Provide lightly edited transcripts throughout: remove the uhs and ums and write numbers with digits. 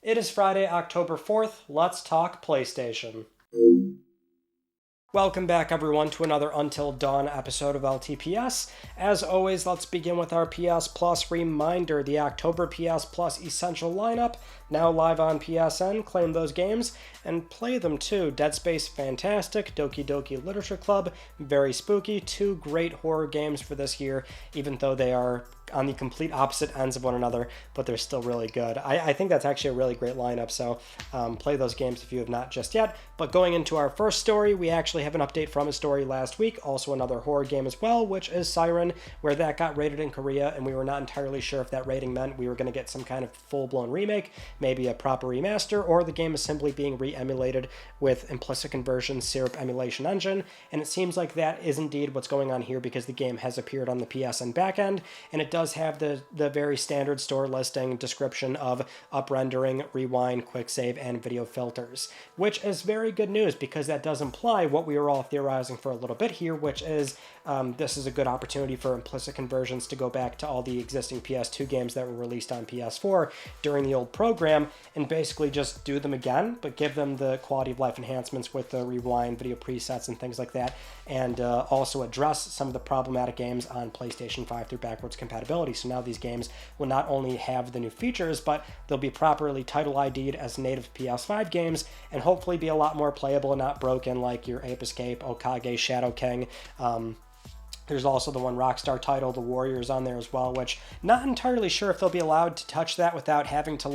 It is Friday, October 4th. Let's talk PlayStation. Welcome back, everyone, to another Until Dawn episode of LTPS. As always, let's begin with our PS Plus reminder. The October PS Plus Essential lineup, now live on PSN. Claim those games and play them too. Dead Space, fantastic. Doki Doki Literature Club, very spooky. Two great horror games for this year, even though they are on the complete opposite ends of one another, but they're still really good. I think that's actually a really great lineup, so play those games if you have not just yet. But going into our first story, we actually have an update from a story last week, also another horror game as well, which is SIREN, where that got rated in Korea, and we were not entirely sure if that rating meant we were going to get some kind of full-blown remake, maybe a proper remaster, or the game is simply being re-emulated with implicit conversion syrup emulation engine, and it seems like that is indeed what's going on here because the game has appeared on the PSN backend, and it does have the very standard store listing description of up-rendering, rewind, quick save, and video filters, which is very good news because that does imply what we were all theorizing for a little bit here, which is this is a good opportunity for implicit conversions to go back to all the existing PS2 games that were released on PS4 during the old program and basically just do them again, but give them the quality of life enhancements with the rewind, video presets, and things like that, and also address some of the problematic games on PlayStation 5 through backwards compatibility. So now these games will not only have the new features, but they'll be properly title ID'd as native PS5 games and hopefully be a lot more playable and not broken like your Ape Escape, Okage, Shadow King. There's also the one Rockstar title, The Warriors, on there as well, which not entirely sure if they'll be allowed to touch that without having to,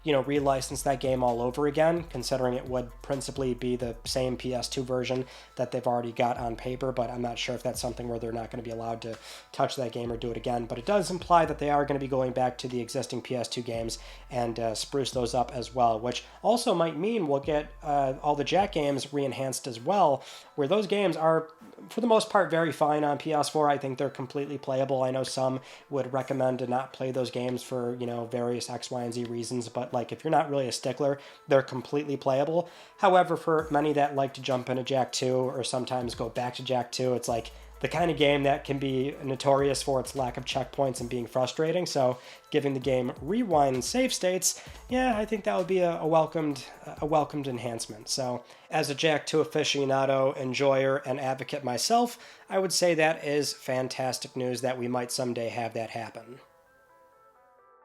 relicense that game all over again, considering it would principally be the same PS2 version that they've already got on paper, but I'm not sure if that's something where they're not going to be allowed to touch that game or do it again. But it does imply that they are going to be going back to the existing PS2 games and spruce those up as well, which also might mean we'll get all the Jack games re-enhanced as well, where those games are, for the most part, very fine on PS4. I think they're completely playable. I know some would recommend to not play those games for, various X, Y, and Z reasons, but if you're not really a stickler, they're completely playable. However, for many that like to jump into Jak 2 or sometimes go back to Jak 2, it's the kind of game that can be notorious for its lack of checkpoints and being frustrating. So giving the game rewind and save states, I think that would be a welcomed enhancement. So as a Jak 2 aficionado, enjoyer, and advocate myself, I would say that is fantastic news that we might someday have that happen.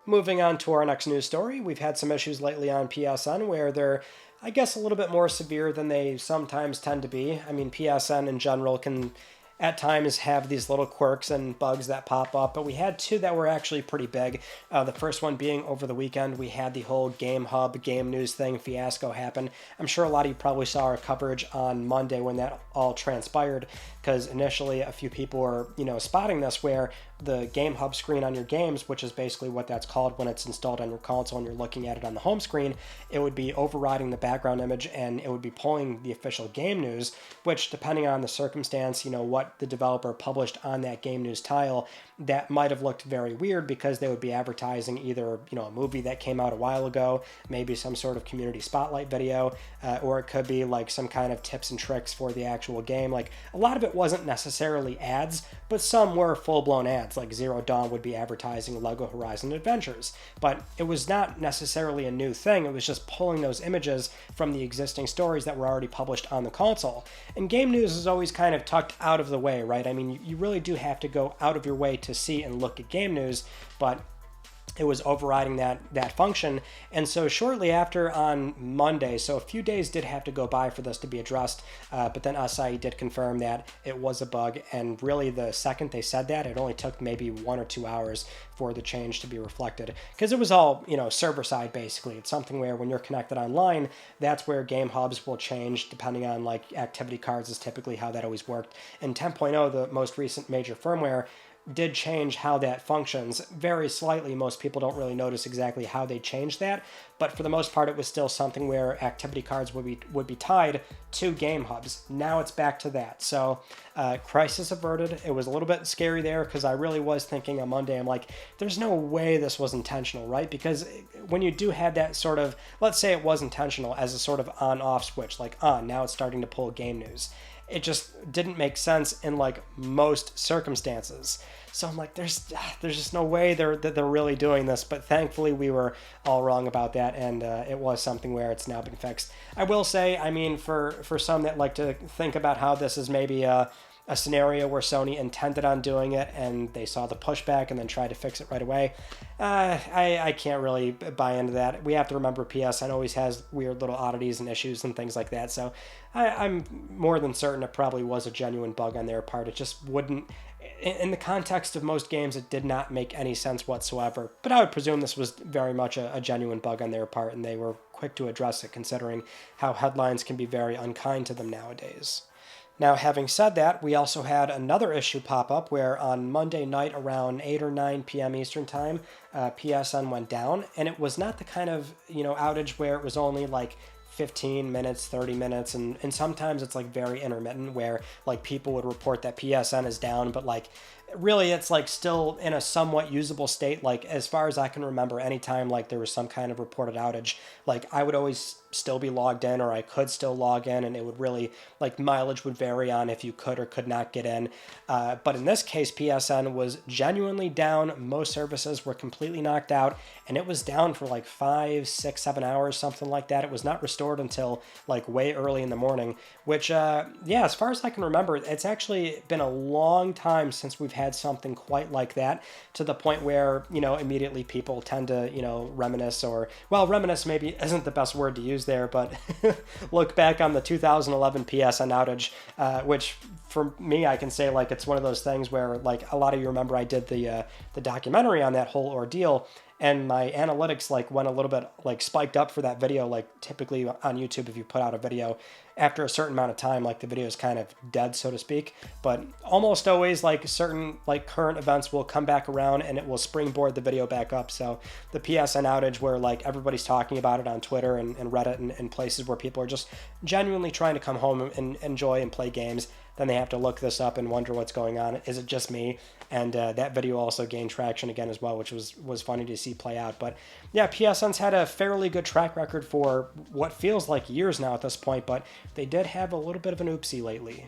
Moving on to our next news story, we've had some issues lately on PSN where they're, I guess, a little bit more severe than they sometimes tend to be. I mean, PSN in general can at times have these little quirks and bugs that pop up, but we had two that were actually pretty big. The first one being over the weekend, we had the whole Game Hub, Game News thing fiasco happen. I'm sure a lot of you probably saw our coverage on Monday when that all transpired, because initially a few people were, spotting this where the Game Hub screen on your games, which is basically what that's called when it's installed on your console and you're looking at it on the home screen, it would be overriding the background image and it would be pulling the official game news, which depending on the circumstance, what the developer published on that game news tile, that might have looked very weird because they would be advertising either, a movie that came out a while ago, maybe some sort of community spotlight video, or it could be some kind of tips and tricks for the actual game. A lot of it wasn't necessarily ads, but some were full-blown ads. Zero Dawn would be advertising Lego Horizon Adventures, but it was not necessarily a new thing. It was just pulling those images from the existing stories that were already published on the console. And game news is always kind of tucked out of the way, right? I mean, you really do have to go out of your way to see and look at game news, but it was overriding that function. And so shortly after on Monday, so a few days did have to go by for this to be addressed, but then SI did confirm that it was a bug, and really the second they said that, it only took maybe 1 or 2 hours for the change to be reflected, because it was all, server side basically. It's something where when you're connected online, that's where game hubs will change depending on activity cards is typically how that always worked. And 10.0, the most recent major firmware, did change how that functions very slightly. Most people don't really notice exactly how they changed that, but for the most part it was still something where activity cards would be tied to game hubs. Now it's back to that. So crisis averted. It was a little bit scary there because I really was thinking on Monday, I'm like, there's no way this was intentional, right? Because when you do have that sort of, let's say it was intentional as a sort of on-off switch, now it's starting to pull game news, it just didn't make sense in most circumstances. So I'm like, there's just no way they're really doing this. But thankfully, we were all wrong about that, and it was something where it's now been fixed. I will say, I mean, for some that like to think about how this is maybe a scenario where Sony intended on doing it and they saw the pushback and then tried to fix it right away. I can't really buy into that. We have to remember PSN always has weird little oddities and issues and things like that. So I'm more than certain it probably was a genuine bug on their part. It just wouldn't, in the context of most games, it did not make any sense whatsoever. But I would presume this was very much a genuine bug on their part, and they were quick to address it considering how headlines can be very unkind to them nowadays. Now, having said that, we also had another issue pop up where on Monday night around 8 or 9 p.m. Eastern Time, PSN went down, and it was not the kind of, outage where it was only like 15 minutes, 30 minutes, and sometimes it's like very intermittent where like people would report that PSN is down, but like really it's like still in a somewhat usable state. Like as far as I can remember, anytime like there was some kind of reported outage, like I would always still be logged in, or I could still log in, and it would really, like, mileage would vary on if you could or could not get in. But in this case, PSN was genuinely down. Most services were completely knocked out, and it was down for like 5, 6, 7 hours, something like that. It was not restored until like way early in the morning, which, as far as I can remember, it's actually been a long time since we've had something quite like that, to the point where, immediately people tend to, reminisce, or, well, reminisce maybe isn't the best word to use there, but look back on the 2011 PSN outage, which for me, I can say like it's one of those things where like a lot of you remember I did the documentary on that whole ordeal, and my analytics like went a little bit like spiked up for that video. Like typically on YouTube, if you put out a video after a certain amount of time, like the video is kind of dead, so to speak. But almost always like certain like current events will come back around and it will springboard the video back up. So the PSN outage, where like everybody's talking about it on Twitter and Reddit and places where people are just genuinely trying to come home and enjoy and play games, then they have to look this up and wonder what's going on. Is it just me? And that video also gained traction again as well, which was funny to see play out. But yeah, PSN's had a fairly good track record for what feels like years now at this point, but they did have a little bit of an oopsie lately.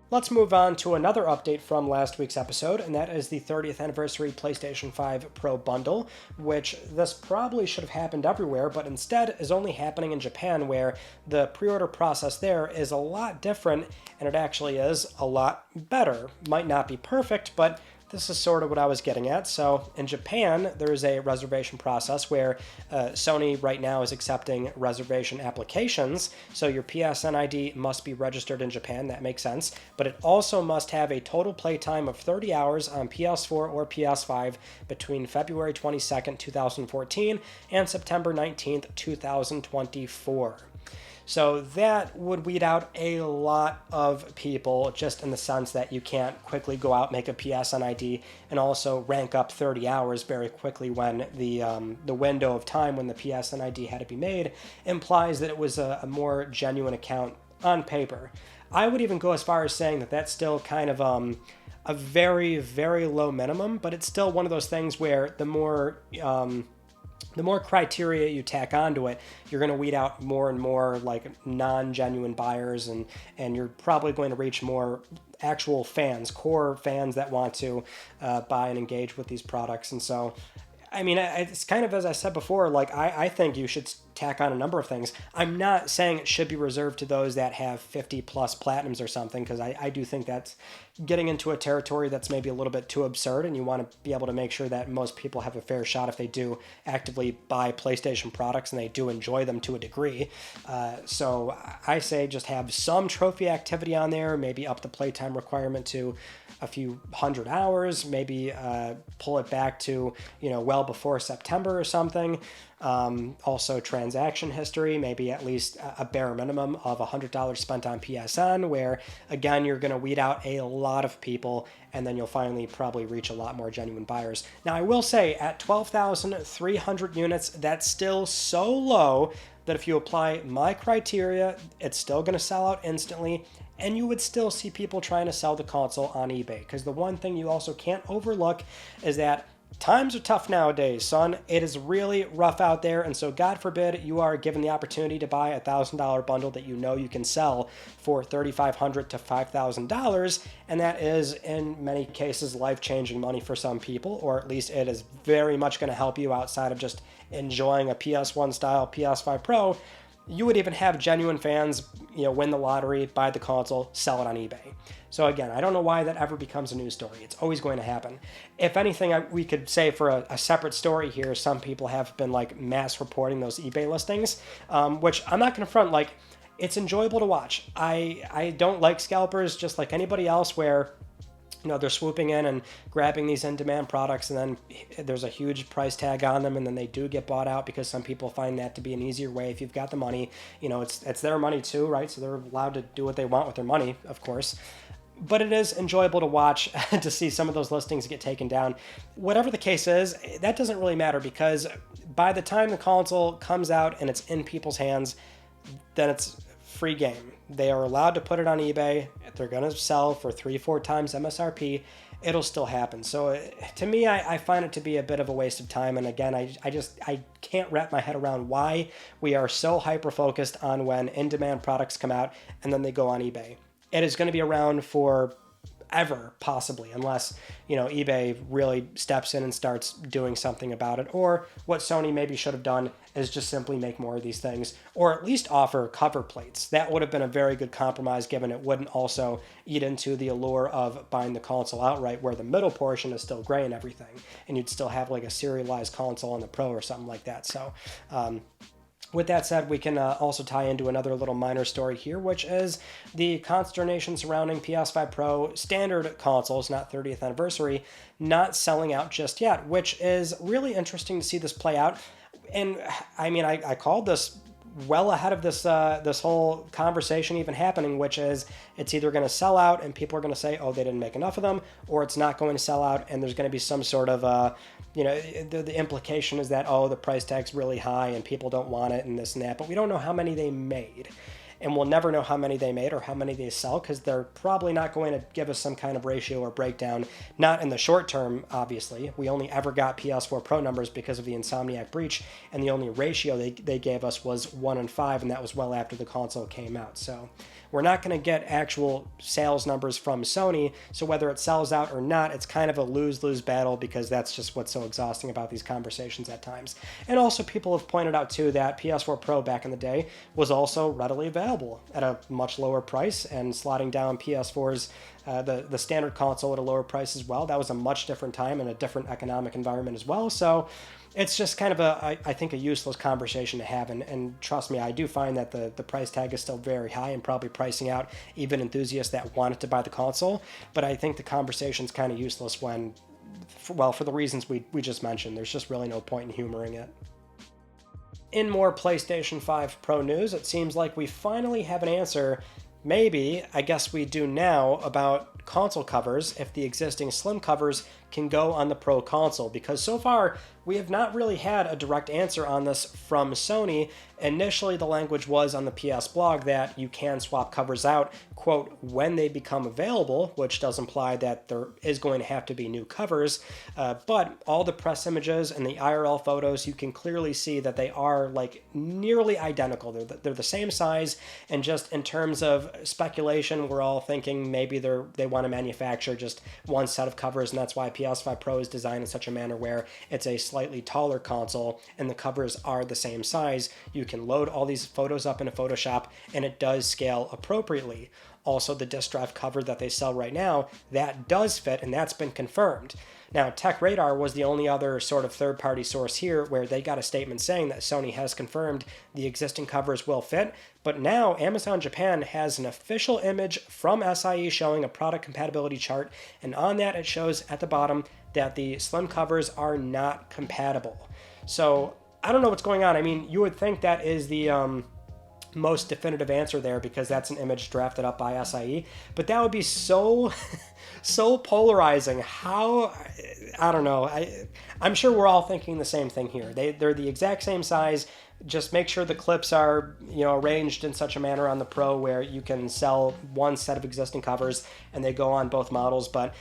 Let's move on to another update from last week's episode, and that is the 30th anniversary PlayStation 5 Pro bundle, which this probably should have happened everywhere, but instead is only happening in Japan, where the pre-order process there is a lot different, and it actually is a lot better. Might not be perfect, but this is sort of what I was getting at. So in Japan, there is a reservation process where Sony right now is accepting reservation applications. So your PSN ID must be registered in Japan. That makes sense. But it also must have a total playtime of 30 hours on PS4 or PS5 between February 22nd, 2014 and September 19th, 2024. So that would weed out a lot of people, just in the sense that you can't quickly go out, make a PSN ID, and also rank up 30 hours very quickly when the window of time when the PSN ID had to be made implies that it was a more genuine account on paper. I would even go as far as saying that that's still kind of a very, very low minimum, but it's still one of those things where the more criteria you tack onto it, you're going to weed out more and more like non-genuine buyers, and you're probably going to reach more actual fans, core fans that want to buy and engage with these products. And so, I mean, it's kind of, as I said before, like I think you should tack on a number of things. I'm not saying it should be reserved to those that have 50 plus platinums or something, because I do think that's getting into a territory that's maybe a little bit too absurd, and you want to be able to make sure that most people have a fair shot if they do actively buy PlayStation products and they do enjoy them to a degree. So I say just have some trophy activity on there, maybe up the playtime requirement to a few hundred hours, maybe pull it back to, well before September or something. Also transaction history, maybe at least a bare minimum of $100 spent on PSN, where again you're going to weed out a lot of people, and then you'll finally probably reach a lot more genuine buyers. Now I will say, at 12,300 units, that's still so low that if you apply my criteria, it's still going to sell out instantly, and you would still see people trying to sell the console on eBay. Because the one thing you also can't overlook is that Times are tough nowadays, son. It is really rough out there, and so God forbid you are given the opportunity to buy a $1,000 bundle that you know you can sell for $3,500 to $5,000, and that is, in many cases, life-changing money for some people, or at least it is very much going to help you outside of just enjoying a PS1-style PS5 Pro. You would even have genuine fans, win the lottery, buy the console, sell it on eBay. So again, I don't know why that ever becomes a news story. It's always going to happen. If anything, we could say for a separate story here, some people have been like mass reporting those eBay listings, which I'm not going to front, like, it's enjoyable to watch. I don't like scalpers just like anybody else where they're swooping in and grabbing these in-demand products, and then there's a huge price tag on them, and then they do get bought out because some people find that to be an easier way if you've got the money. It's their money too, right? So they're allowed to do what they want with their money, of course. But it is enjoyable to watch to see some of those listings get taken down. Whatever the case is, that doesn't really matter, because by the time the console comes out and it's in people's hands, then it's free game. They are allowed to put it on eBay. If they're going to sell for 3-4 times MSRP, it'll still happen. So to me, I find it to be a bit of a waste of time. And again, I can't wrap my head around why we are so hyper-focused on when in-demand products come out and then they go on eBay. It is going to be around for ever, possibly, unless eBay really steps in and starts doing something about it. Or what Sony maybe should have done is just simply make more of these things, or at least offer cover plates. That would have been a very good compromise, given it wouldn't also eat into the allure of buying the console outright, where the middle portion is still gray and everything, and you'd still have like a serialized console on the Pro or something like that. So with that said, we can also tie into another little minor story here, which is the consternation surrounding PS5 Pro standard consoles, not 30th anniversary, not selling out just yet, which is really interesting to see this play out. And I mean, I called this well ahead of this whole conversation even happening, which is it's either going to sell out and people are going to say, oh, they didn't make enough of them, or it's not going to sell out and there's going to be some sort of the implication is that, oh, the price tag's really high and people don't want it and this and that, but we don't know how many they made. And we'll never know how many they made or how many they sell, because they're probably not going to give us some kind of ratio or breakdown. Not in the short term, obviously. We only ever got PS4 Pro numbers because of the Insomniac breach, and the only ratio they gave us was 1:5, and that was well after the console came out. So we're not going to get actual sales numbers from Sony, so whether it sells out or not, it's kind of a lose-lose battle, because that's just what's so exhausting about these conversations at times. And also, people have pointed out too that PS4 Pro back in the day was also readily available at a much lower price, and slotting down PS4's the standard console at a lower price as well. That was a much different time and a different economic environment as well. So it's just kind of I think a useless conversation to have, and trust me, I do find that the price tag is still very high and probably pricing out even enthusiasts that wanted to buy the console. But I think the conversation's kind of useless when, for the reasons we just mentioned. There's just really no point in humoring it. In more PlayStation 5 Pro news, it seems like we finally have an answer, maybe, I guess we do now, about console covers, if the existing Slim covers can go on the Pro console, because so far we have not really had a direct answer on this from Sony. Initially, the language was on the PS blog that you can swap covers out, quote, when they become available, which does imply that there is going to have to be new covers, but all the press images and the IRL photos, you can clearly see that they are like nearly identical. They're the same size, and just in terms of speculation, we're all thinking maybe they want to manufacture just one set of covers, and that's why PS5 Pro is designed in such a manner where it's a slightly taller console and the covers are the same size. You can load all these photos up into Photoshop and it does scale appropriately. Also, the disk drive cover that they sell right now, that does fit, and that's been confirmed. Now, TechRadar was the only other sort of third-party source here where they got a statement saying that Sony has confirmed the existing covers will fit, but now Amazon Japan has an official image from SIE showing a product compatibility chart, and on that it shows at the bottom that the Slim covers are not compatible. So, I don't know what's going on. I mean, you would think that is the most definitive answer there, because that's an image drafted up by SIE, but that would be so polarizing. How, I don't know. I'm sure we're all thinking the same thing here. They're the exact same size. Just make sure the clips are arranged in such a manner on the Pro where you can sell one set of existing covers and they go on both models. But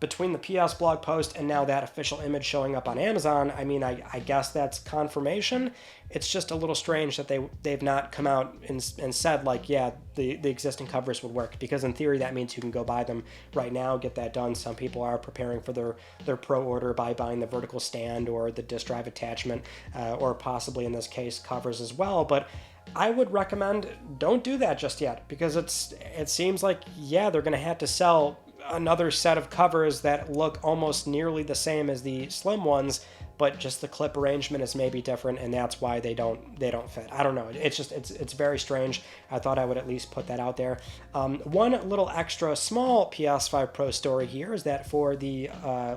between the PS blog post and now that official image showing up on Amazon, I mean, I guess that's confirmation. It's just a little strange that they've not come out and said, like, yeah, the existing covers would work, because in theory that means you can go buy them right now, get that done. Some people are preparing for their pro order by buying the vertical stand or the disk drive attachment, or possibly in this case covers as well. But I would recommend don't do that just yet, because it seems like, yeah, they're going to have to sell another set of covers that look almost nearly the same as the Slim ones, but just the clip arrangement is maybe different, and that's why they don't fit. I don't know. It's very strange. I thought I would at least put that out there. One little extra small PS5 Pro story here is that for the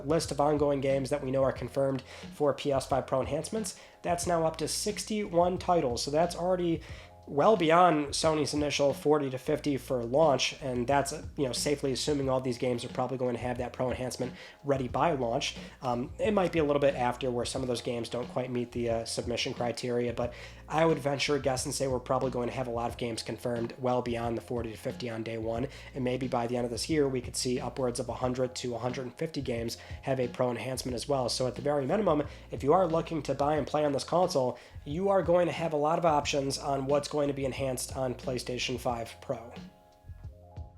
list of ongoing games that we know are confirmed for PS5 Pro enhancements, that's now up to 61 titles. So that's already well beyond Sony's initial 40 to 50 for launch, and that's, safely assuming all these games are probably going to have that Pro enhancement ready by launch. It might be a little bit after, where some of those games don't quite meet the submission criteria, but I would venture a guess and say we're probably going to have a lot of games confirmed well beyond the 40 to 50 on day one, and maybe by the end of this year we could see upwards of 100 to 150 games have a Pro enhancement as well. So at the very minimum, if you are looking to buy and play on this console, you are going to have a lot of options on what's going to be enhanced on PlayStation 5 Pro.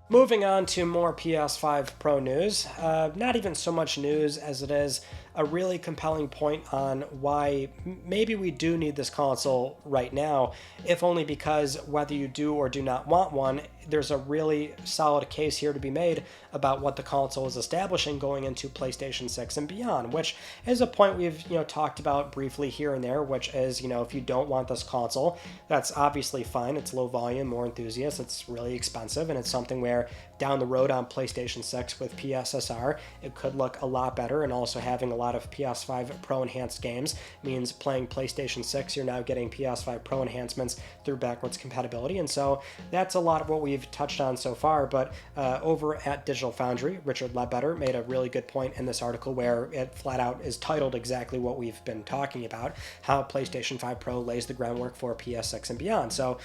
Moving on to more PS5 Pro news, not even so much news as it is a really compelling point on why maybe we do need this console right now, if only because whether you do or do not want one, there's a really solid case here to be made about what the console is establishing going into PlayStation 6 and beyond, which is a point we've talked about briefly here and there, which is, if you don't want this console, that's obviously fine. It's low volume, more enthusiasts, it's really expensive, and it's something where down the road on PlayStation 6 with PSSR, it could look a lot better, and also having a lot of PS5 Pro enhanced games means playing PlayStation 6, you're now getting PS5 Pro enhancements through backwards compatibility, and so that's a lot of what we've touched on so far. But over at Digital Foundry, Richard Ledbetter made a really good point in this article where it flat out is titled exactly what we've been talking about, how PlayStation 5 Pro lays the groundwork for PS6 and beyond. So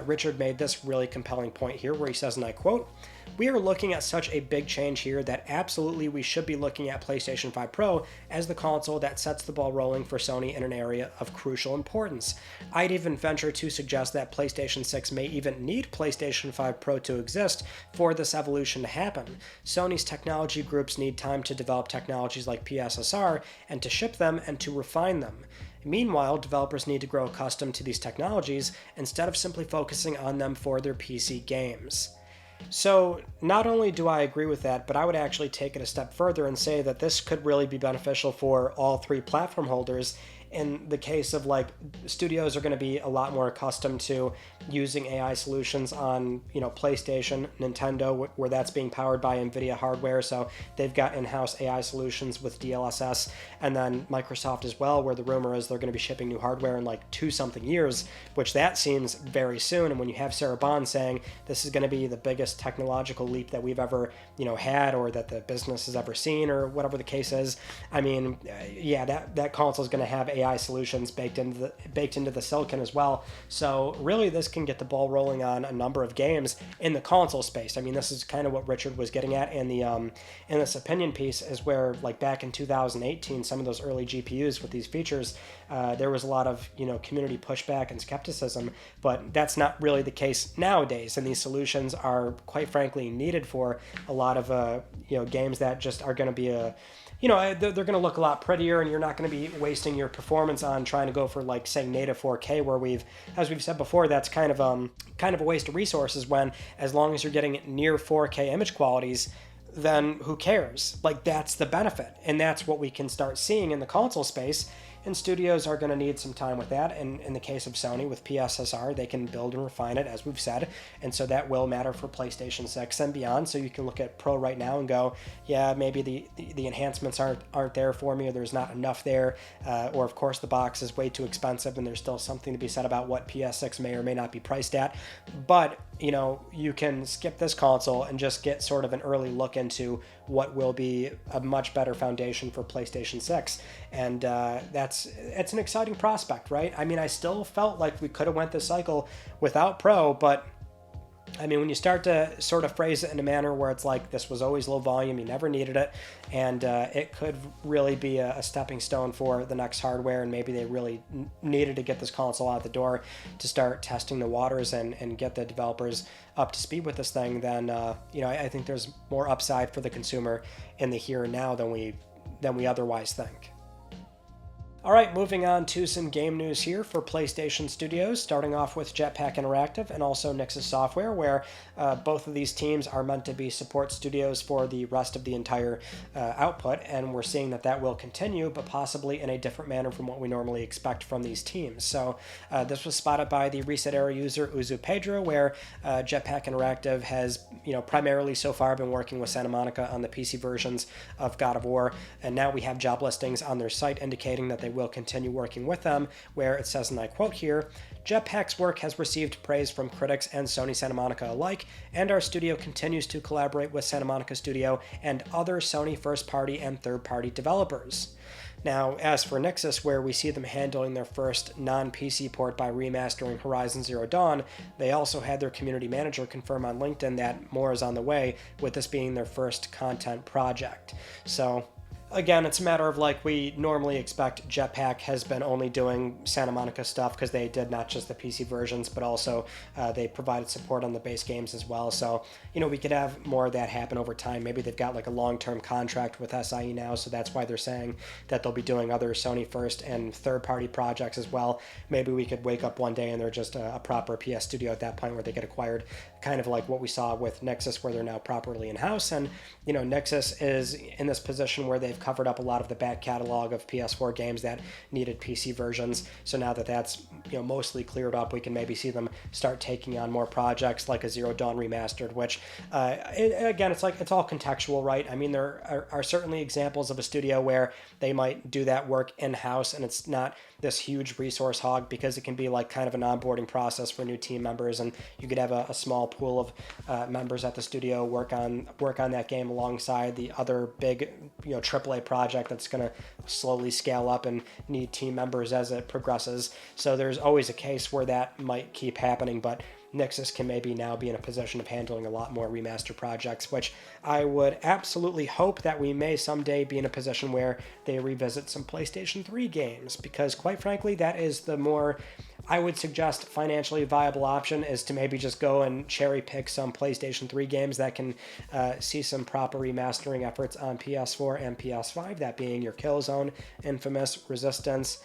Richard made this really compelling point here where he says, and I quote, "We are looking at such a big change here that absolutely we should be looking at PlayStation 5 Pro as the console that sets the ball rolling for Sony in an area of crucial importance. I'd even venture to suggest that PlayStation 6 may even need PlayStation 5 Pro to exist for this evolution to happen. Sony's technology groups need time to develop technologies like PSSR and to ship them and to refine them. Meanwhile, developers need to grow accustomed to these technologies instead of simply focusing on them for their PC games." So not only do I agree with that, but I would actually take it a step further and say that this could really be beneficial for all three platform holders. In the case of, like, studios are going to be a lot more accustomed to using AI solutions on, PlayStation, Nintendo, where that's being powered by NVIDIA hardware, so they've got in-house AI solutions with DLSS, and then Microsoft as well, where the rumor is they're going to be shipping new hardware in like 2-something years, which that seems very soon. And when you have Sarah Bond saying this is going to be the biggest technological leap that we've ever, had, or that the business has ever seen, or whatever the case is, I mean, yeah, that console is going to have AI solutions baked into the silicon as well. So really, this can get the ball rolling on a number of games in the console space. I mean, this is kind of what Richard was getting at in this opinion piece, is where, like, back in 2018, some of those early GPUs with these features, there was a lot of community pushback and skepticism, but that's not really the case nowadays. And these solutions are, quite frankly, needed for a lot of games that just are going to be they're going to look a lot prettier, and you're not going to be wasting your performance on trying to go for, like, say, native 4K, where as we've said before, that's kind of a waste of resources, when as long as you're getting near 4K image qualities, then who cares? Like, that's the benefit, and that's what we can start seeing in the console space. And studios are going to need some time with that. And in the case of Sony with PSSR, they can build and refine it, as we've said. And so that will matter for PlayStation 6 and beyond. So you can look at Pro right now and go, yeah, maybe the enhancements aren't there for me, or there's not enough there. Or, of course, the box is way too expensive, and there's still something to be said about what PS6 may or may not be priced at. But, you can skip this console and just get sort of an early look into what will be a much better foundation for PlayStation 6. And it's an exciting prospect, right? I mean, I still felt like we could have went this cycle without Pro, but I mean, when you start to sort of phrase it in a manner where it's like, this was always low volume, you never needed it, and it could really be a stepping stone for the next hardware, and maybe they really needed to get this console out the door to start testing the waters and get the developers up to speed with this thing, then, I think there's more upside for the consumer in the here and now than we otherwise think. All right, moving on to some game news here for PlayStation Studios, starting off with Jetpack Interactive and also Nixxes Software, where both of these teams are meant to be support studios for the rest of the entire output, and we're seeing that will continue, but possibly in a different manner from what we normally expect from these teams. So this was spotted by the Reset Era user Uzu Pedro, where Jetpack Interactive has, primarily so far been working with Santa Monica on the PC versions of God of War, and now we have job listings on their site indicating that they will continue working with them, where it says, and I quote here, "Jetpack's work has received praise from critics and Sony Santa Monica alike, and our studio continues to collaborate with Santa Monica Studio and other Sony first-party and third-party developers." Now, as for Nixxes, where we see them handling their first non-PC port by remastering Horizon Zero Dawn, they also had their community manager confirm on LinkedIn that more is on the way, with this being their first content project. So again, it's a matter of like we normally expect. Jetpack has been only doing Santa Monica stuff because they did not just the PC versions, but also they provided support on the base games as well. So, we could have more of that happen over time. Maybe they've got like a long-term contract with SIE now, so that's why they're saying that they'll be doing other Sony first and third-party projects as well. Maybe we could wake up one day and they're just a proper PS studio at that point where they get acquired, kind of like what we saw with Nixxes, where they're now properly in-house. And, Nixxes is in this position where they've covered up a lot of the back catalog of PS4 games that needed PC versions. So now that that's mostly cleared up, we can maybe see them start taking on more projects like a Zero Dawn Remastered, which again, it's all contextual, right? I mean, there are certainly examples of a studio where they might do that work in-house and it's not this huge resource hog, because it can be like kind of an onboarding process for new team members, and you could have a small pool of members at the studio work on that game alongside the other big AAA project that's going to slowly scale up and need team members as it progresses. So there's always a case where that might keep happening, but Nixxes can maybe now be in a position of handling a lot more remaster projects, which I would absolutely hope that we may someday be in a position where they revisit some PlayStation 3 games, because quite frankly, that is the more, I would suggest, financially viable option, is to maybe just go and cherry pick some PlayStation 3 games that can see some proper remastering efforts on PS4 and PS5, that being your Killzone, Infamous, Resistance,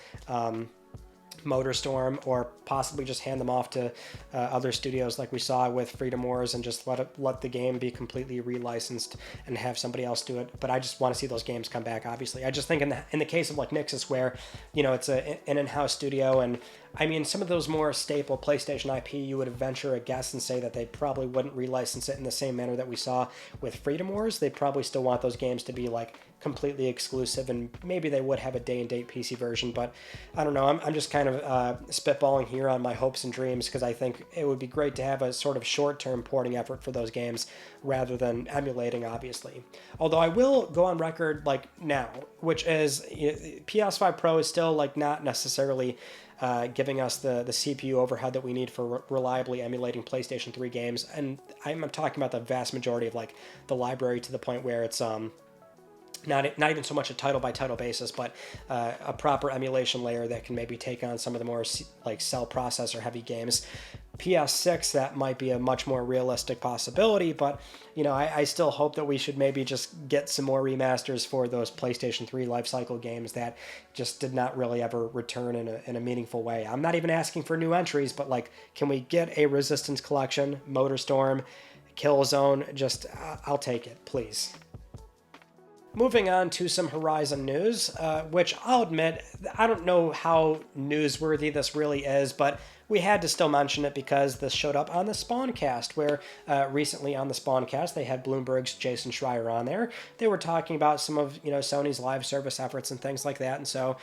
MotorStorm, or possibly just hand them off to other studios like we saw with Freedom Wars and just let the game be completely relicensed and have somebody else do it. But I just want to see those games come back, obviously. I just think in the case of like Nixxes, where it's an in-house studio, and I mean, some of those more staple PlayStation IP, you would venture a guess and say that they probably wouldn't relicense it in the same manner that we saw with Freedom Wars. They'd probably still want those games to be like completely exclusive, and maybe they would have a day-and-date PC version, but I don't know. I'm just kind of spitballing here on my hopes and dreams, because I think it would be great to have a sort of short-term porting effort for those games rather than emulating, obviously. Although I will go on record like now, which is PS5 Pro is still like not necessarily giving us the CPU overhead that we need for reliably emulating PlayStation 3 games, and I'm talking about the vast majority of like the library, to the point where it's not even so much a title by title basis, but a proper emulation layer that can maybe take on some of the more like cell processor heavy games. PS6, that might be a much more realistic possibility, but I still hope that we should maybe just get some more remasters for those PlayStation 3 lifecycle games that just did not really ever return in a meaningful way. I'm not even asking for new entries, but like, can we get a Resistance Collection, MotorStorm, Killzone? Just I'll take it, please. Moving on to some Horizon news, which I'll admit, I don't know how newsworthy this really is, but we had to still mention it because this showed up on the Spawncast, where recently on the Spawncast they had Bloomberg's Jason Schreier on there. They were talking about some of Sony's live service efforts and things like that, and so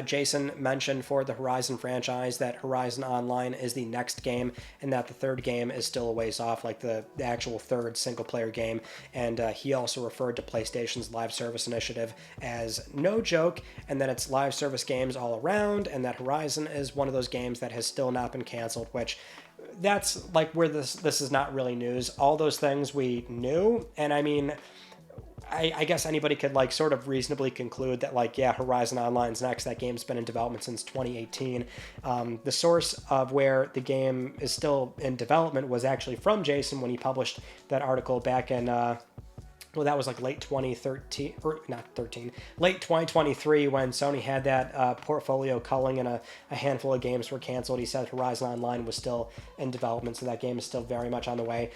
Jason mentioned for the Horizon franchise that Horizon Online is the next game, and that the third game is still a ways off, like the actual third single-player game, and he also referred to PlayStation's live service initiative as no joke, and that it's live service games all around, and that Horizon is one of those games that has still not not been canceled, which that's like where this is not really news. All those things we knew, and I mean, I guess anybody could like sort of reasonably conclude that like, yeah, Horizon Online's next. That game's been in development since 2018. The source of where the game is still in development was actually from Jason when he published that article back in well, that was like late 2013, or not 13, late 2023 when Sony had that portfolio culling and a handful of games were canceled. He said Horizon Online was still in development, so that game is still very much on the way.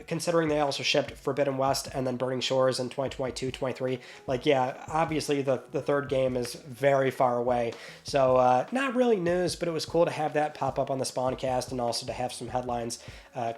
Considering they also shipped Forbidden West and then Burning Shores in 2022, 23, like, yeah, obviously the third game is very far away. So not really news, but it was cool to have that pop up on the Spawncast and also to have some headlines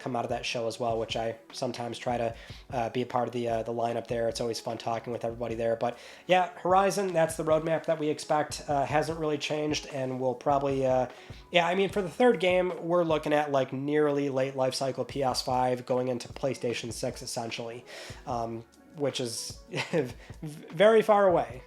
come out of that show as well, which I sometimes try to be a part of the lineup there. It's always fun talking with everybody there. But yeah, Horizon, that's the roadmap that we expect. Hasn't really changed, and we'll probably, yeah, I mean, for the third game, we're looking at like nearly late life cycle PS5 going into PlayStation 6 essentially, which is very far away.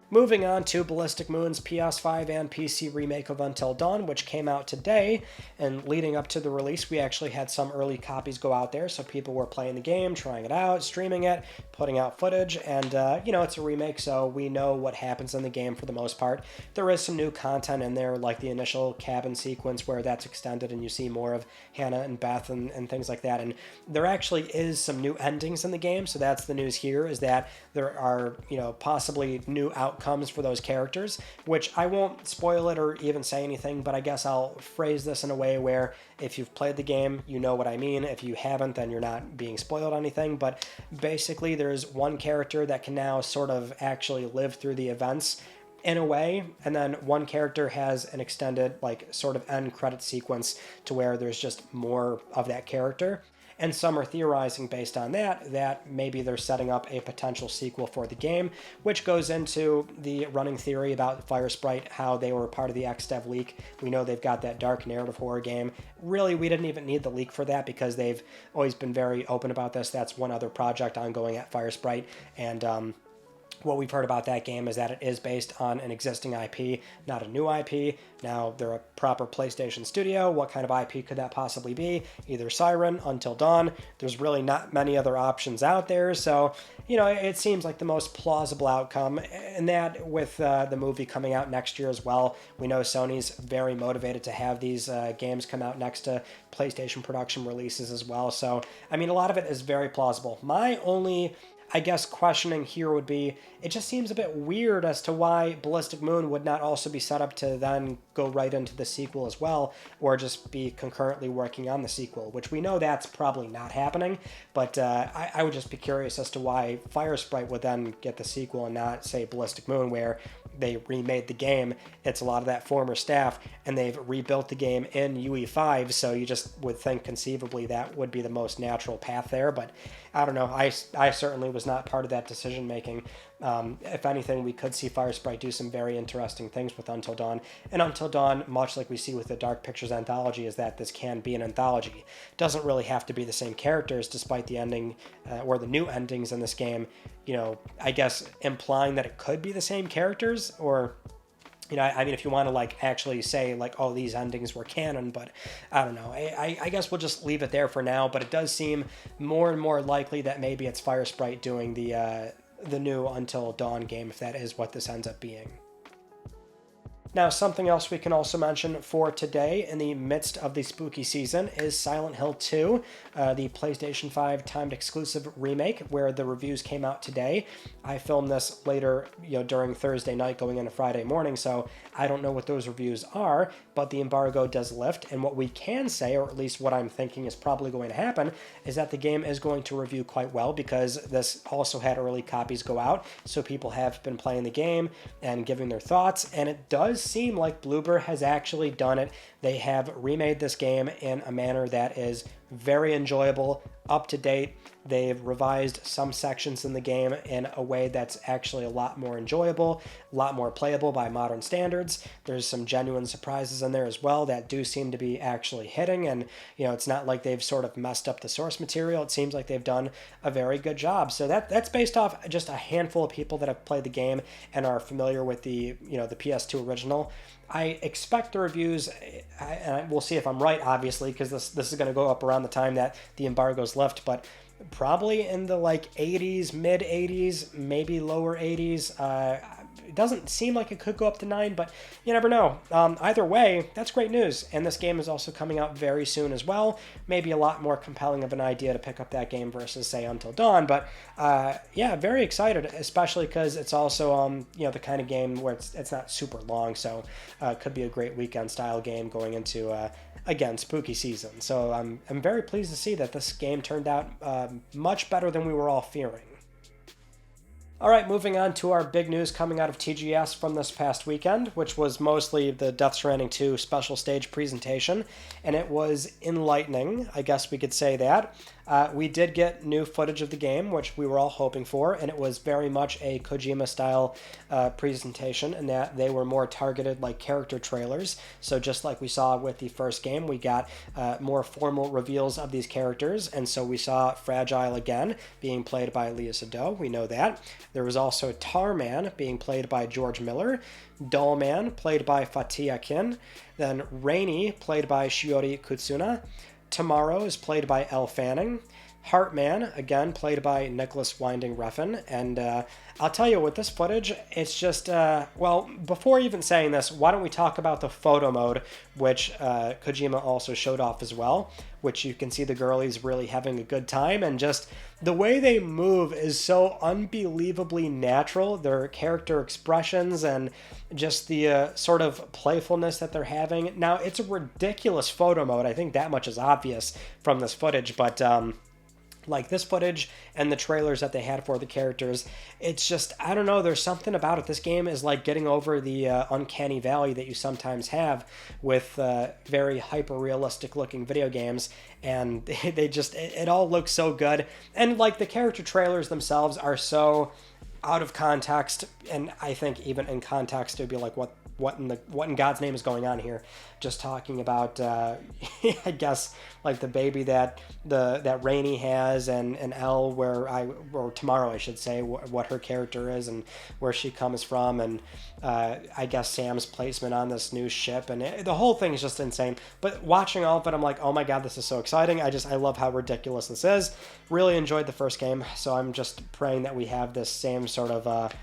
Moving on to Ballistic Moon's PS5 and PC remake of Until Dawn, which came out today, and leading up to the release, we actually had some early copies go out there, so people were playing the game, trying it out, streaming it, putting out footage, and, you know, it's a remake, so we know what happens in the game for the most part. There is some new content in there, like the initial cabin sequence where that's extended and you see more of Hannah and Beth and things like that, and there actually is some new endings in the game, so that's the news here, is that there are, you know, possibly new outcomes for those characters, which I won't spoil it or even say anything, but I guess I'll phrase this in a way where if you've played the game, you know what I mean. If you haven't, then you're not being spoiled anything, but basically there's one character that can now sort of actually live through the events in a way, and then one character has an extended like sort of end credit sequence to where there's just more of that character. And some are theorizing based on that maybe they're setting up a potential sequel for the game, which goes into the running theory about Firesprite, how they were part of the XDev leak. We know they've got that dark narrative horror game. Really, we didn't even need the leak for that because they've always been very open about this. That's one other project ongoing at Firesprite, and what we've heard about that game is that it is based on an existing IP, not a new IP. Now, they're a proper PlayStation studio. What kind of IP could that possibly be? Either SIREN, Until Dawn. There's really not many other options out there. So, you know, it seems like the most plausible outcome. And that with the movie coming out next year as well, we know Sony's very motivated to have these games come out next to PlayStation production releases as well. So, I mean, a lot of it is very plausible. My only, I guess, questioning here would be, it just seems a bit weird as to why Ballistic Moon would not also be set up to then go right into the sequel as well, or just be concurrently working on the sequel, which we know that's probably not happening, but I would just be curious as to why Firesprite would then get the sequel and not, say, Ballistic Moon, where they remade the game. It's a lot of that former staff, and they've rebuilt the game in UE5, so you just would think conceivably that would be the most natural path there, but I don't know. I certainly was not part of that decision making. If anything, we could see Firesprite do some very interesting things with Until Dawn. And Until Dawn, much like we see with the Dark Pictures anthology, is that this can be an anthology. It doesn't really have to be the same characters, despite the ending or the new endings in this game, you know, I guess implying that it could be the same characters, or, you know, I mean, if you want to like actually say like, oh, these endings were canon, but I don't know. I guess we'll just leave it there for now, but it does seem more and more likely that maybe it's Firesprite doing the new Until Dawn game, if that is what this ends up being. Now, something else we can also mention for today in the midst of the spooky season is Silent Hill 2, the PlayStation 5 timed exclusive remake, where the reviews came out today. I filmed this later, you know, during Thursday night going into Friday morning, so I don't know what those reviews are, but the embargo does lift, and what we can say, or at least what I'm thinking is probably going to happen, is that the game is going to review quite well, because this also had early copies go out, so people have been playing the game and giving their thoughts, and it does seem like Bloober has actually done it. They have remade this game in a manner that is very enjoyable, up to date. They've revised some sections in the game in a way that's actually a lot more enjoyable, a lot more playable by modern standards. There's some genuine surprises in there as well that do seem to be actually hitting, and you know, it's not like they've sort of messed up the source material. It seems like they've done a very good job. So that's based off just a handful of people that have played the game and are familiar with the, you know, the PS2 original. I expect the reviews, and we'll see if I'm right, obviously, because this is going to go up around the time that the embargoes lift, but probably in the like 80s, mid 80s, maybe lower 80s. It doesn't seem like it could go up to 9, but you never know. Either way, that's great news. And this game is also coming out very soon as well. Maybe a lot more compelling of an idea to pick up that game versus, say, Until Dawn. But yeah, very excited, especially because it's also the kind of game where it's not super long, so it could be a great weekend style game going into again, spooky season. So I'm very pleased to see that this game turned out much better than we were all fearing. All right, moving on to our big news coming out of TGS from this past weekend, which was mostly the Death Stranding 2 special stage presentation, and it was enlightening, I guess we could say that. We did get new footage of the game, which we were all hoping for, and it was very much a Kojima-style presentation in that they were more targeted like character trailers. So just like we saw with the first game, we got more formal reveals of these characters, and so we saw Fragile again being played by Lea Seydoux, we know that. There was also Tarman being played by George Miller, Dullman played by Fatih Akin, then Rainy played by Shiori Kutsuna, Tomorrow is played by Elle Fanning, Heartman, again, played by Nicholas Winding Refn, and I'll tell you, with this footage, it's just, well, before even saying this, why don't we talk about the photo mode, which Kojima also showed off as well, which you can see the girlies really having a good time, and just the way they move is so unbelievably natural, their character expressions, and just the sort of playfulness that they're having. Now, it's a ridiculous photo mode, I think that much is obvious from this footage, but like this footage and the trailers that they had for the characters, it's just, I don't know, there's something about it. This game is like getting over the uncanny valley that you sometimes have with very hyper-realistic looking video games, and they just, it all looks so good. And like the character trailers themselves are so out of context, and I think even in context it would be like, what in God's name is going on here? Just talking about I guess like the baby that Rainy has, and Elle, or Tomorrow I should say, what her character is and where she comes from, and I guess Sam's placement on this new ship, and the whole thing is just insane. But watching all of it, I'm like, oh my God, this is so exciting. I love how ridiculous this is. Really enjoyed the first game, so I'm just praying that we have this same sort of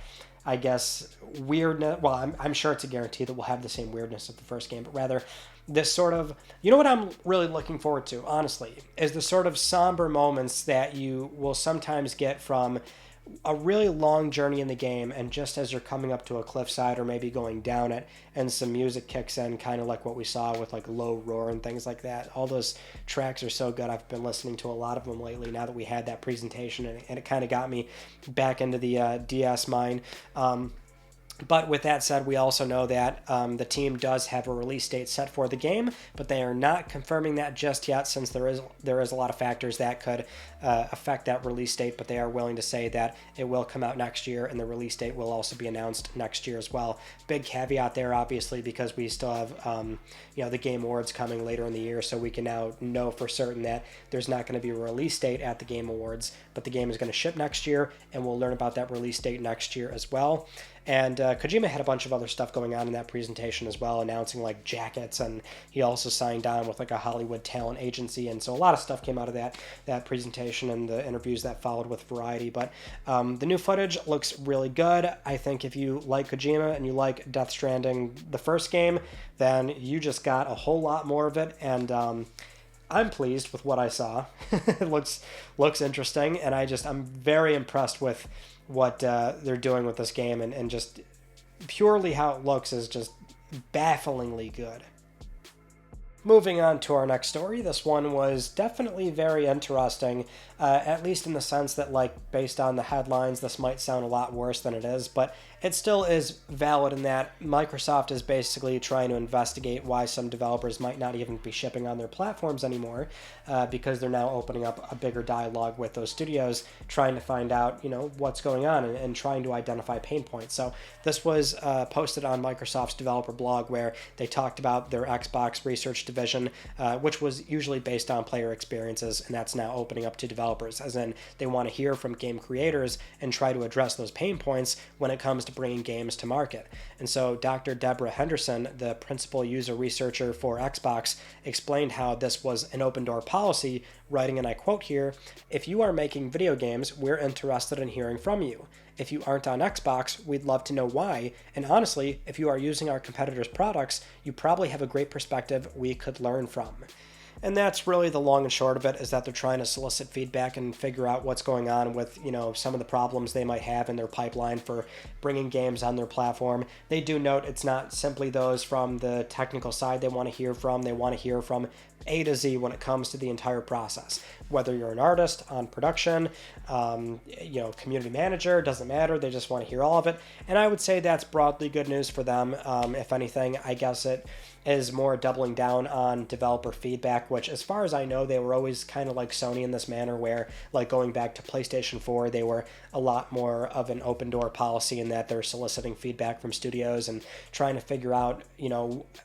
I guess weirdness. Well, I'm sure it's a guarantee that we'll have the same weirdness of the first game, but rather this sort of, you know what I'm really looking forward to, honestly, is the sort of somber moments that you will sometimes get from a really long journey in the game, and just as you're coming up to a cliffside or maybe going down it, and some music kicks in, kind of like what we saw with like Low Roar and things like that. All those tracks are so good. I've been listening to a lot of them lately now that we had that presentation, and it kind of got me back into the DS mine. But with that said, we also know that the team does have a release date set for the game, but they are not confirming that just yet, since there is a lot of factors that could affect that release date, but they are willing to say that it will come out next year, and the release date will also be announced next year as well. Big caveat there, obviously, because we still have the Game Awards coming later in the year, so we can now know for certain that there's not going to be a release date at the Game Awards, but the game is going to ship next year, and we'll learn about that release date next year as well. And Kojima had a bunch of other stuff going on in that presentation as well, announcing like jackets, and he also signed on with like a Hollywood talent agency, and so a lot of stuff came out of that presentation and the interviews that followed with Variety. But the new footage looks really good. I think if you like Kojima and you like Death Stranding, the first game, then you just got a whole lot more of it, and I'm pleased with what I saw. It looks interesting, and I'm very impressed with what they're doing with this game, and just purely how it looks is just bafflingly good. Moving on to our next story, this one was definitely very interesting, at least in the sense that, like, based on the headlines, this might sound a lot worse than it is, but it still is valid in that Microsoft is basically trying to investigate why some developers might not even be shipping on their platforms anymore, because they're now opening up a bigger dialogue with those studios, trying to find out, what's going on, and trying to identify pain points. So this was posted on Microsoft's developer blog, where they talked about their Xbox research division, which was usually based on player experiences, and that's now opening up to developers, as in they want to hear from game creators and try to address those pain points when it comes to to bringing games to market. And so Dr. Deborah Henderson, the principal user researcher for Xbox, explained how this was an open door policy, writing, and I quote here, "If you are making video games, we're interested in hearing from you. If you aren't on Xbox, we'd love to know why. And honestly, if you are using our competitors' products, you probably have a great perspective we could learn from." And that's really the long and short of it, is that they're trying to solicit feedback and figure out what's going on with, some of the problems they might have in their pipeline for bringing games on their platform. They do note it's not simply those from the technical side they want to hear from. They want to hear from A to Z when it comes to the entire process. Whether you're an artist on production, community manager, doesn't matter. They just want to hear all of it. And I would say that's broadly good news for them. If anything, I guess it is more doubling down on developer feedback, which, as far as I know, they were always kind of like Sony in this manner, where, like, going back to PlayStation 4, they were a lot more of an open door policy in that they're soliciting feedback from studios and trying to figure out,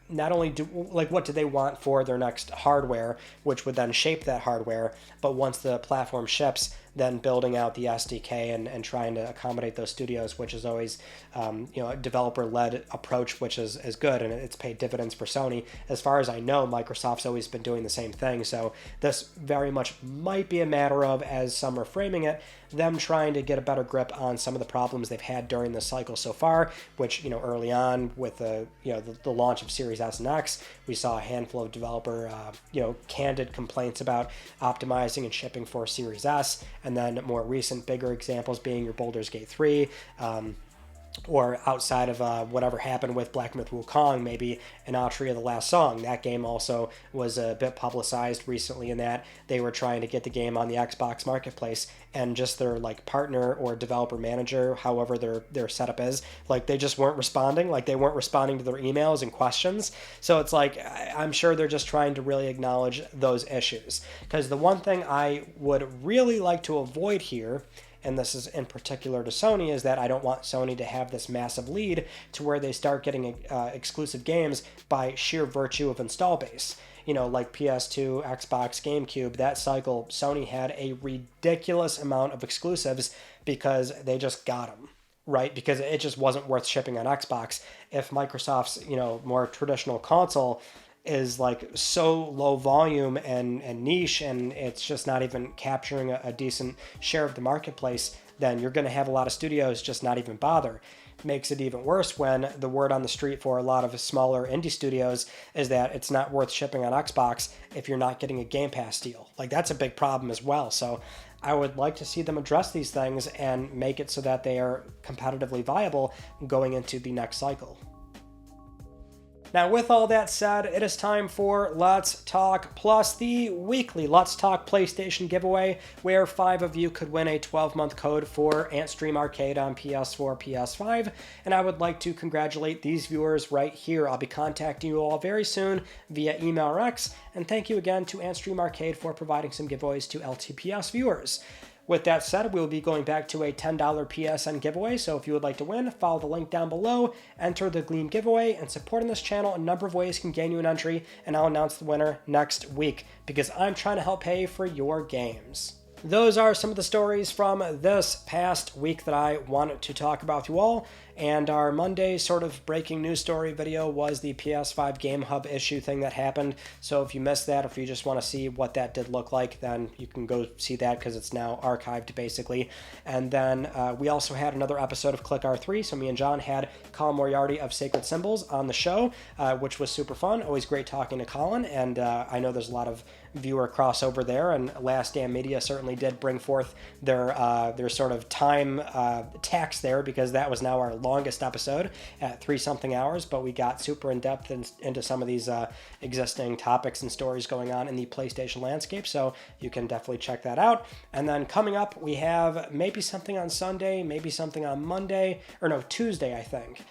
not only what do they want for their next hardware, which would then shape that hardware, but once the platform ships, then building out the SDK and trying to accommodate those studios, which is always, a developer-led approach, which is good, and it's paid dividends for Sony. As far as I know, Microsoft's always been doing the same thing, so this very much might be a matter of, as some are framing it, them trying to get a better grip on some of the problems they've had during the cycle so far, which, early on with the launch of Series S and X, we saw a handful of developer, candid complaints about optimizing and shipping for Series S, and then more recent, bigger examples being your Baldur's Gate 3, or outside of whatever happened with Black Myth Wukong, maybe an Altria The Last Song. That game also was a bit publicized recently in that they were trying to get the game on the Xbox Marketplace, and just their partner or developer manager, however their setup is, they just weren't responding. They weren't responding to their emails and questions. So it's I'm sure they're just trying to really acknowledge those issues. Because the one thing I would really like to avoid here, and this is in particular to Sony, is that I don't want Sony to have this massive lead to where they start getting exclusive games by sheer virtue of install base. Like PS2, Xbox, GameCube, that cycle, Sony had a ridiculous amount of exclusives because they just got them, right? Because it just wasn't worth shipping on Xbox. If Microsoft's, more traditional console is so low volume and niche, and it's just not even capturing a decent share of the marketplace, then you're going to have a lot of studios just not even bother. Makes it even worse when the word on the street for a lot of smaller indie studios is that it's not worth shipping on Xbox if you're not getting a Game Pass deal. That's a big problem as well. So I would like to see them address these things and make it so that they are competitively viable going into the next cycle. Now, with all that said, it is time for Let's Talk Plus, the weekly Let's Talk PlayStation giveaway, where 5 of you could win a 12-month code for Antstream Arcade on PS4, PS5, and I would like to congratulate these viewers right here. I'll be contacting you all very soon via email or X, and thank you again to Antstream Arcade for providing some giveaways to LTPS viewers. With that said, we will be going back to a $10 PSN giveaway, so if you would like to win, follow the link down below, enter the Gleam giveaway, and supporting this channel, a number of ways can gain you an entry, and I'll announce the winner next week, because I'm trying to help pay for your games. Those are some of the stories from this past week that I wanted to talk about with you all, and our Monday sort of breaking news story video was the PS5 Game Hub issue thing that happened. So if you missed that, if you just want to see what that did look like, then you can go see that because it's now archived basically. And then we also had another episode of Click R3. So me and John had Colin Moriarty of Sacred Symbols on the show, which was super fun. Always great talking to Colin, and I know there's a lot of viewer crossover there, and Last Damn Media certainly did bring forth their sort of time tax there, because that was now our longest episode at 3-something hours, but we got super in-depth into some of these existing topics and stories going on in the PlayStation landscape, so you can definitely check that out. And then coming up, we have maybe something on Sunday, maybe something on Monday, or no, Tuesday, I think.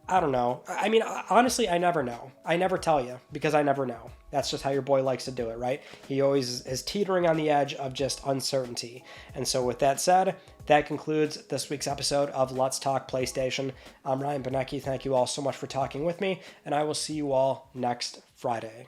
I don't know. I mean, honestly, I never know. I never tell you because I never know. That's just how your boy likes to do it, right? He always is teetering on the edge of just uncertainty. And so with that said, that concludes this week's episode of Let's Talk PlayStation. I'm Ryan Benecki. Thank you all so much for talking with me, and I will see you all next Friday.